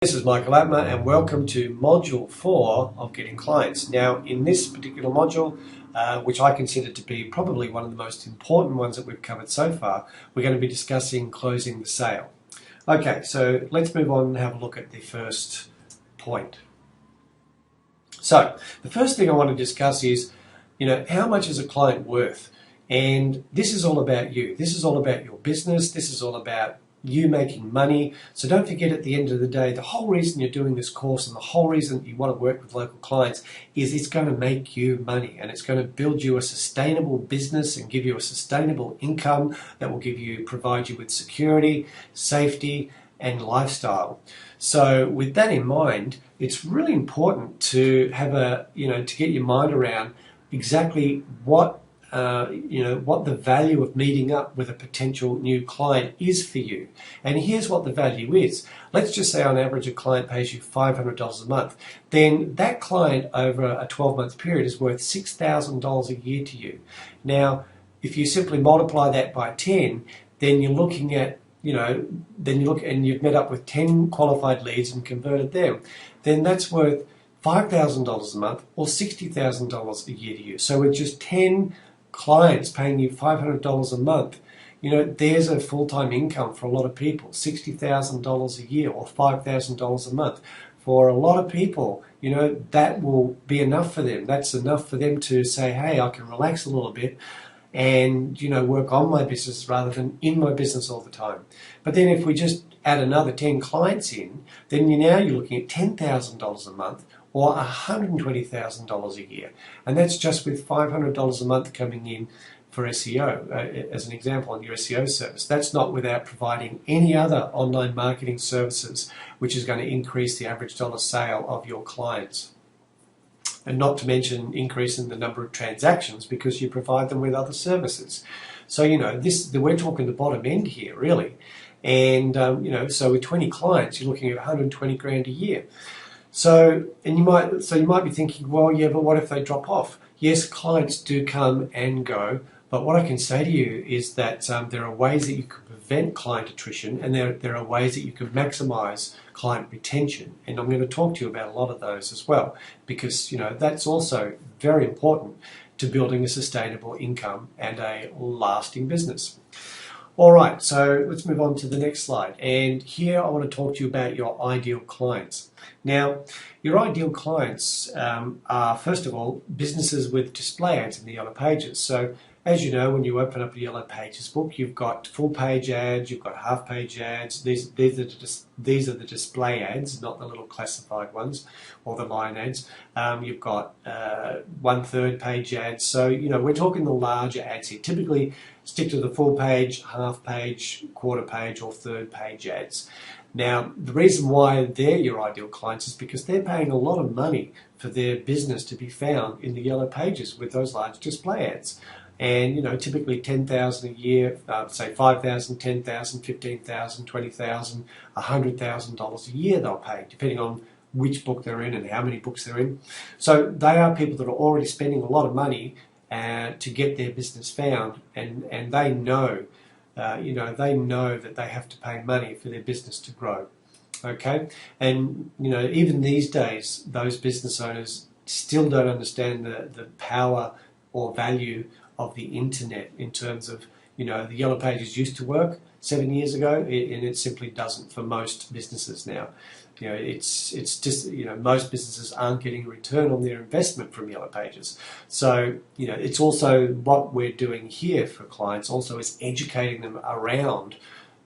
This is Michael Atma and welcome to Module 4 of Getting Clients. Now in this particular module, which I consider to be probably one of the most important ones that we've covered so far, we're going to be discussing closing the sale. Okay, so let's move on and have a look at the first point. So the first thing I want to discuss is, how much is a client worth? And this is all about you. This is all about your business. This is all about you making money. So don't forget, at the end of the day, the whole reason you're doing this course and the whole reason you want to work with local clients is it's going to make you money, and it's going to build you a sustainable business and give you a sustainable income that will provide you with security, safety, and lifestyle. So with that in mind, it's really important to have to get your mind around exactly what the value of meeting up with a potential new client is for you. And here's what the value is. Let's just say on average a client pays you $500 a month. Then that client over a 12-month period is worth $6,000 a year to you. Now, if you simply multiply that by 10, then you're looking at, and you've met up with 10 qualified leads and converted them, then that's worth $5,000 a month or $60,000 a year to you. So with just 10 clients paying you $500 a month, there's a full-time income for a lot of people. $60,000 a year or $5,000 a month. For a lot of people, that will be enough for them. That's enough for them to say, hey, I can relax a little bit and work on my business rather than in my business all the time. But then if we just add another 10 clients in, then you're looking at $10,000 a month or $120,000 a year. And that's just with $500 a month coming in for SEO, as an example, on your SEO service. That's not without providing any other online marketing services, which is going to increase the average dollar sale of your clients. And not to mention increasing the number of transactions because you provide them with other services. So, we're talking the bottom end here, really. And, so with 20 clients, you're looking at 120 grand a year. So you might be thinking, well, yeah, but what if they drop off? Yes, clients do come and go, but what I can say to you is that there are ways that you can prevent client attrition, and there are ways that you can maximize client retention. And I'm going to talk to you about a lot of those as well, because that's also very important to building a sustainable income and a lasting business. All right, so let's move on to the next slide. And here I want to talk to you about your ideal clients. Now, your ideal clients are, first of all, businesses with display ads in the Yellow Pages. So, as you know, when you open up a Yellow Pages book, you've got full-page ads, you've got half-page ads. These are the display ads, not the little classified ones or the line ads. You've got 1/3 page ads. So, we're talking the larger ads here. Typically, stick to the full-page, half-page, quarter-page, or third-page ads. Now, the reason why they're your ideal clients is because they're paying a lot of money for their business to be found in the Yellow Pages with those large display ads. And, typically $10,000 a year, say $5,000, $10,000, $15,000, $20,000, $100,000 a year they'll pay, depending on which book they're in and how many books they're in. So they are people that are already spending a lot of money to get their business found, and they know, they know that they have to pay money for their business to grow. Okay, and even these days, those business owners still don't understand the power or value of the internet in terms of, the Yellow Pages used to work 7 years ago, and it simply doesn't for most businesses now. It's just, most businesses aren't getting a return on their investment from Yellow Pages. So, it's also what we're doing here for clients also is educating them around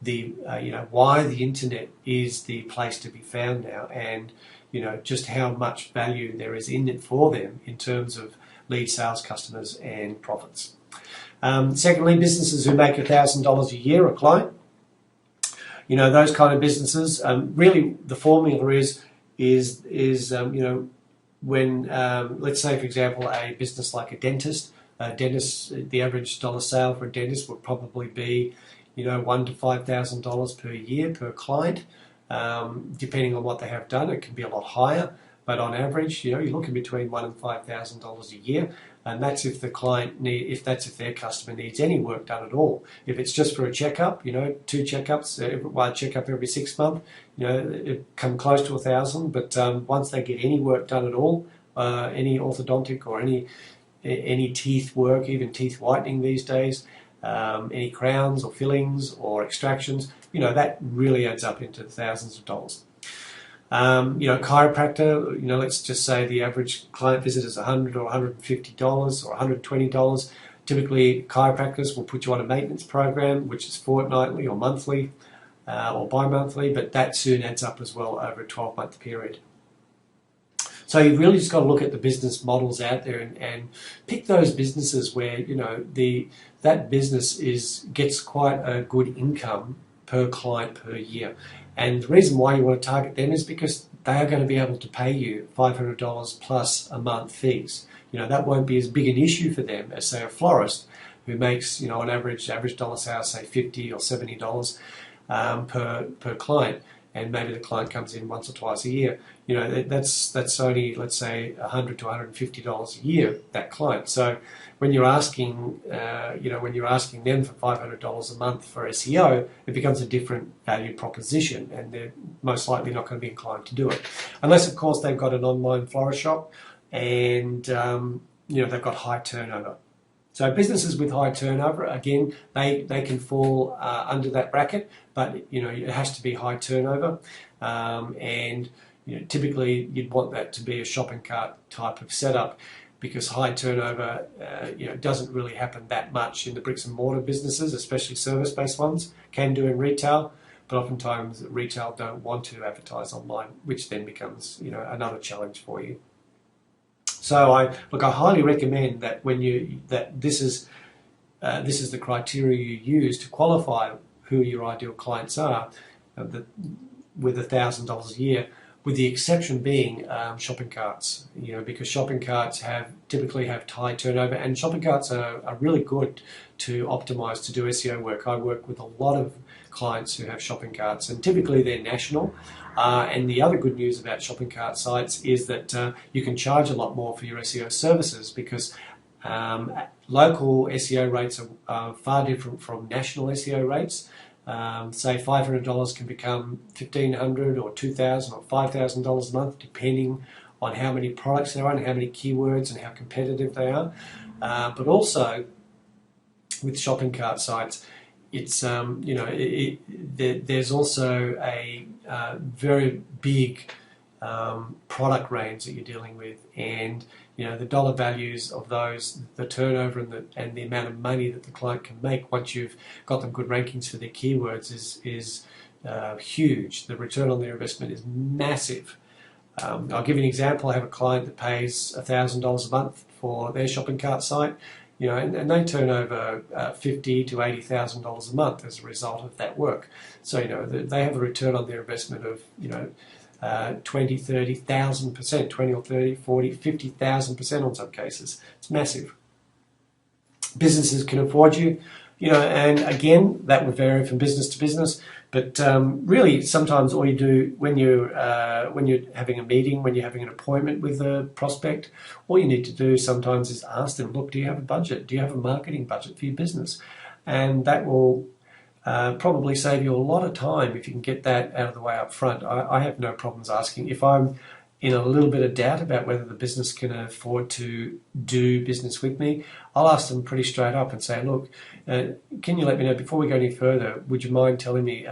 the, why the internet is the place to be found now, and, just how much value there is in it for them in terms of lead sales, customers, and profits. Secondly, businesses who make $1,000 a year a client. Those kind of businesses. Really, the formula is when let's say, for example, a business like a dentist. The average dollar sale for a dentist would probably be, $1,000 to $5,000 per year per client, depending on what they have done. It can be a lot higher. but on average, you're looking between $1,000 and $5,000 a year, and that's if the client if their customer needs any work done at all. If it's just for a checkup, 2 checkups, one checkup every 6 months, it come close to $1,000. But once they get any work done at all, any orthodontic or any teeth work, even teeth whitening these days, any crowns or fillings or extractions, that really adds up into thousands of dollars. Chiropractor, let's just say the average client visit is $100 or $150 or $120. Typically, chiropractors will put you on a maintenance program, which is fortnightly or monthly or bi-monthly, but that soon adds up as well over a 12-month period. So you've really just got to look at the business models out there and pick those businesses where that business gets quite a good income per client per year. And the reason why you want to target them is because they are going to be able to pay you $500 plus a month fees. That won't be as big an issue for them as, say, a florist who makes, on average dollar sales, say $50 or $70 per client, and maybe the client comes in once or twice a year. That's only, let's say, $100 to $150 a year, that client. So when you're asking, them for $500 a month for SEO, it becomes a different value proposition, and they're most likely not going to be inclined to do it, unless, of course, they've got an online florist shop and they've got high turnover. So businesses with high turnover, again, they can fall under that bracket, but it has to be high turnover, and typically you'd want that to be a shopping cart type of setup, because high turnover doesn't really happen that much in the bricks and mortar businesses, especially service-based ones. Can do in retail, but oftentimes retail don't want to advertise online, which then becomes another challenge for you. So I highly recommend that this is the criteria you use to qualify who your ideal clients are, with $1,000 a year, with the exception being shopping carts. Because shopping carts typically have high turnover, and shopping carts are really good to optimize to do SEO work. I work with a lot of clients who have shopping carts, and typically they're national. And the other good news about shopping cart sites is that you can charge a lot more for your SEO services, because local SEO rates are far different from national SEO rates. Say $500 can become $1,500 or $2,000 or $5,000 a month, depending on how many products there are and how many keywords and how competitive they are. But also with shopping cart sites, it's there's also a very big product range that you're dealing with, and the dollar values of those, the turnover and the amount of money that the client can make once you've got them good rankings for their keywords is huge. The return on their investment is massive. I'll give you an example. I have a client that pays $1,000 a month for their shopping cart site. And they turn over $50,000 to $80,000 a month as a result of that work. So they have a return on their investment of 20, 30,000%, 20 or 30, 40, 50,000% on some cases. It's massive. Businesses can afford you, and again, that would vary from business to business. But really, sometimes all you do when you're having a meeting, when you're having an appointment with a prospect, all you need to do sometimes is ask them, look, do you have a budget? Do you have a marketing budget for your business? And that will probably save you a lot of time if you can get that out of the way up front. I have no problems asking. If I'm in a little bit of doubt about whether the business can afford to do business with me, I'll ask them pretty straight up and say, look, can you let me know, before we go any further, would you mind telling me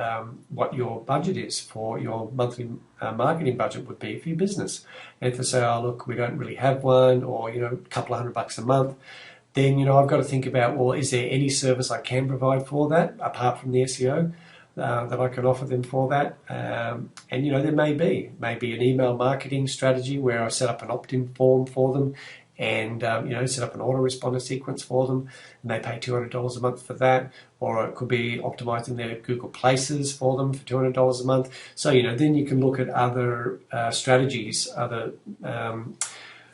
what your budget is for your monthly marketing budget would be for your business? And if they say, oh, look, we don't really have one, or, a couple of $100 a month, then, I've got to think about, well, is there any service I can provide for that, apart from the SEO, that I can offer them for that? And, there may be an email marketing strategy where I set up an opt-in form for them and, set up an autoresponder sequence for them, and they pay $200 a month for that. Or it could be optimizing their Google Places for them for $200 a month. So, then you can look at other strategies, other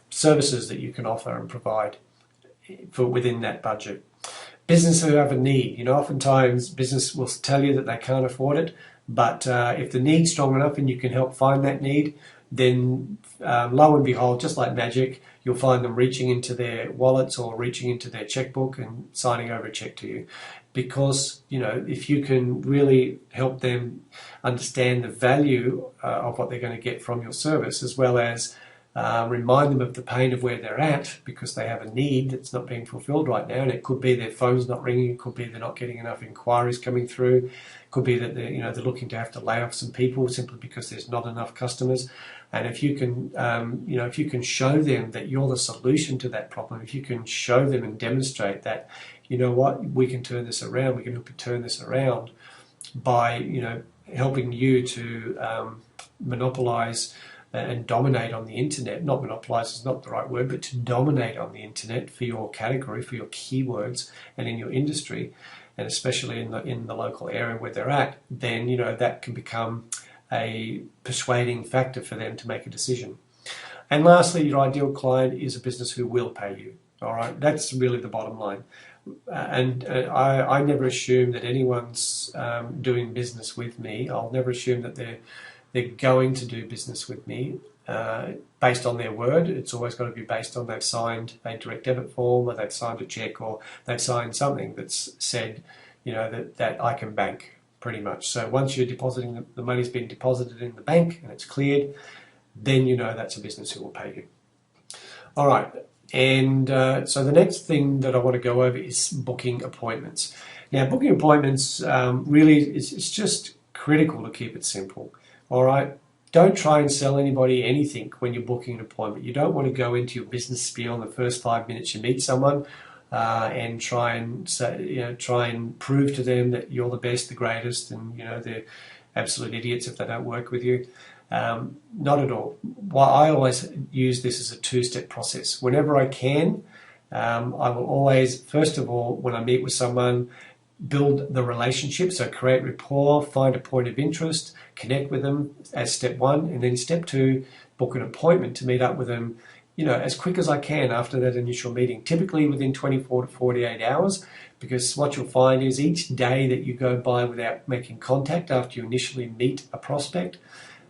services that you can offer and provide for within that budget. Business who have a need, oftentimes business will tell you that they can't afford it, but if the need's strong enough and you can help find that need, then lo and behold, just like magic, you'll find them reaching into their wallets or reaching into their checkbook and signing over a check to you. Because, if you can really help them understand the value of what they're going to get from your service, as well as remind them of the pain of where they're at because they have a need that's not being fulfilled right now, and it could be their phone's not ringing, it could be they're not getting enough inquiries coming through, it could be that they're looking to have to lay off some people simply because there's not enough customers. And if you can if you can show them that you're the solution to that problem, if you can show them and demonstrate that, we can turn this around, we can help you turn this around by helping you to monopolize and dominate on the internet. Not monopolize is not the right word, but to dominate on the internet for your category, for your keywords, and in your industry, and especially in the local area where they're at, then that can become a persuading factor for them to make a decision. And lastly, your ideal client is a business who will pay you. All right, that's really the bottom line. I never assume that anyone's doing business with me. I'll never assume that they're going to do business with me based on their word. It's always got to be based on they've signed a direct debit form, or they've signed a check, or they've signed something that's said, that I can bank, pretty much. So once you're depositing, the money's been deposited in the bank and it's cleared, then that's a business who will pay you. All right. And so the next thing that I want to go over is booking appointments. Now, booking appointments really it's just critical to keep it simple. All right. Don't try and sell anybody anything when you're booking an appointment. You don't want to go into your business spiel in the first 5 minutes you meet someone and try and prove to them that you're the best, the greatest, and they're absolute idiots if they don't work with you. Not at all. Well, I always use this as a two-step process. Whenever I can, I will always, first of all, when I meet with someone, build the relationship, so create rapport, find a point of interest, connect with them as step one, and then step two, book an appointment to meet up with them, as quick as I can after that initial meeting, typically within 24 to 48 hours, because what you'll find is each day that you go by without making contact after you initially meet a prospect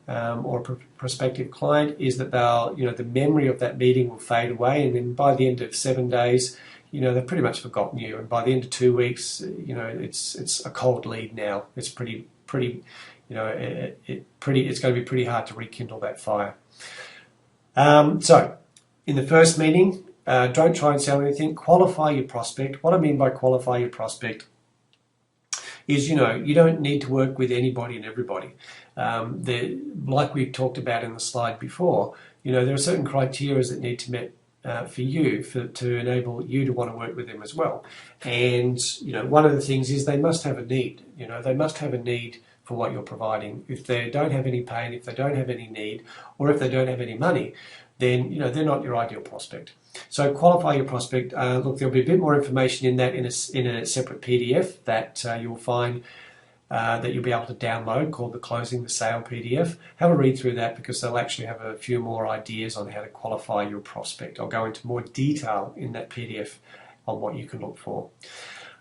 or a prospective client is that they'll, the memory of that meeting will fade away, and then by the end of 7 days, they've pretty much forgotten you, and by the end of 2 weeks, it's a cold lead now. It's pretty, it's going to be pretty hard to rekindle that fire. So, in the first meeting, don't try and sell anything. Qualify your prospect. What I mean by qualify your prospect is, you don't need to work with anybody and everybody. Like we talked about in the slide before, there are certain criteria that need to be met for you to enable you to want to work with them as well. And, one of the things is they must have a need. They must have a need for what you're providing. If they don't have any pain, if they don't have any need, or if they don't have any money, then, they're not your ideal prospect. So qualify your prospect. Look, there'll be a bit more information in that in a separate PDF that you'll find that you'll be able to download called the Closing the Sale PDF. Have a read through that because they'll actually have a few more ideas on how to qualify your prospect. I'll go into more detail in that PDF on what you can look for.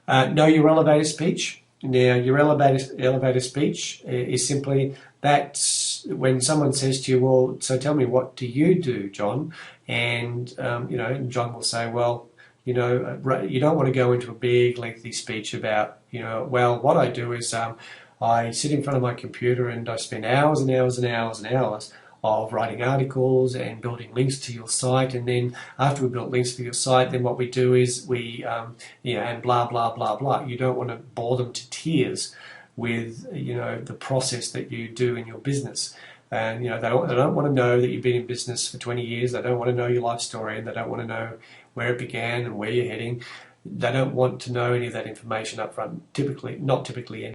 Know your elevator speech. Now, your elevator speech is simply that when someone says to you, well, so tell me, what do you do, John? And, and John will say, well, you don't want to go into a big, lengthy speech about, well, what I do is I sit in front of my computer and I spend hours and hours and hours and hours of writing articles and building links to your site. And then after we built links to your site, then what we do is we, and blah, blah, blah, blah. You don't want to bore them to tears with, the process that you do in your business. And, they don't want to know that you've been in business for 20 years. They don't want to know your life story, and they don't want to know where it began and where you're heading. They don't want to know any of that information up front, not typically